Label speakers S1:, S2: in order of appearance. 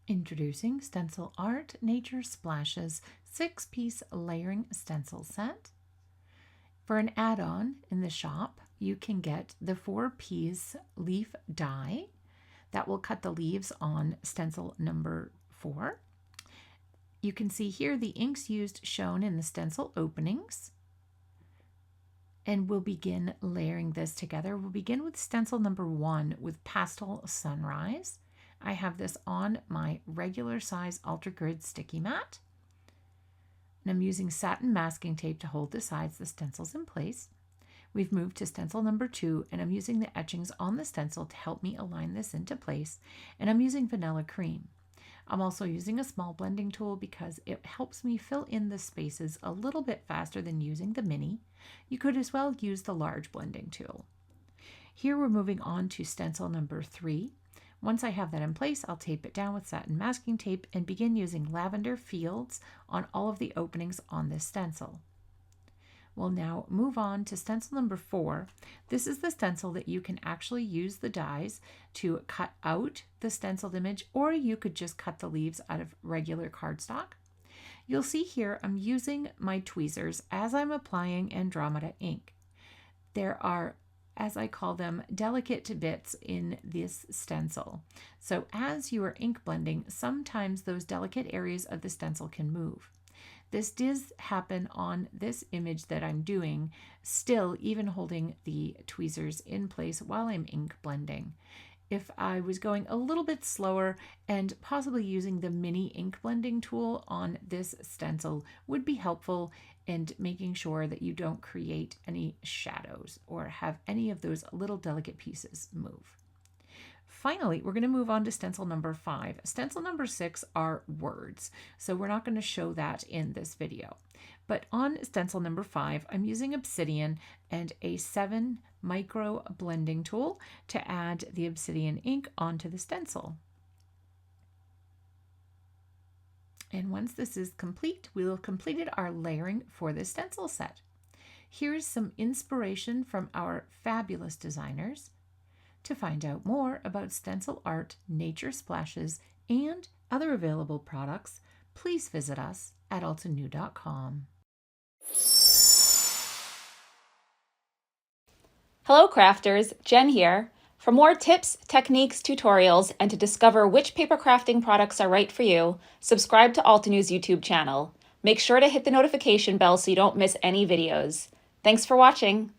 S1: Introducing Stencil Art Nature Splashes 6-piece layering stencil set. For an add-on in the shop, you can get the 4-piece leaf die that will cut the leaves on stencil number 4. You can see here the inks used shown in the stencil openings. And we'll begin layering this together. We'll begin with stencil number 1 with Pastel Sunrise. I have this on my regular size Ultra Grid sticky mat. And I'm using satin masking tape to hold the sides of the stencils in place. We've moved to stencil number 2, and I'm using the etchings on the stencil to help me align this into place. And I'm using vanilla cream. I'm also using a small blending tool because it helps me fill in the spaces a little bit faster than using the mini. You could as well use the large blending tool. Here we're moving on to stencil number 3. Once I have that in place, I'll tape it down with satin masking tape and begin using lavender fields on all of the openings on this stencil. We'll now move on to stencil number 4. This is the stencil that you can actually use the dies to cut out the stenciled image, or you could just cut the leaves out of regular cardstock. You'll see here I'm using my tweezers as I'm applying Andromeda ink. There are, as I call them, delicate bits in this stencil. So as you are ink blending, sometimes those delicate areas of the stencil can move. This does happen on this image that I'm doing, still even holding the tweezers in place while I'm ink blending. If I was going a little bit slower and possibly using the mini ink blending tool on this stencil would be helpful in making sure that you don't create any shadows or have any of those little delicate pieces move. Finally, we're going to move on to stencil number 5. Stencil number 6 are words, so we're not going to show that in this video. But on stencil number 5, I'm using obsidian and a 7 micro blending tool to add the obsidian ink onto the stencil. And once this is complete, we'll have completed our layering for this stencil set. Here's some inspiration from our fabulous designers. To find out more about Stencil Art, Nature Splashes, and other available products, please visit us at altenew.com.
S2: Hello crafters, Jen here. For more tips, techniques, tutorials, and to discover which paper crafting products are right for you, subscribe to Altenew's YouTube channel. Make sure to hit the notification bell so you don't miss any videos. Thanks for watching.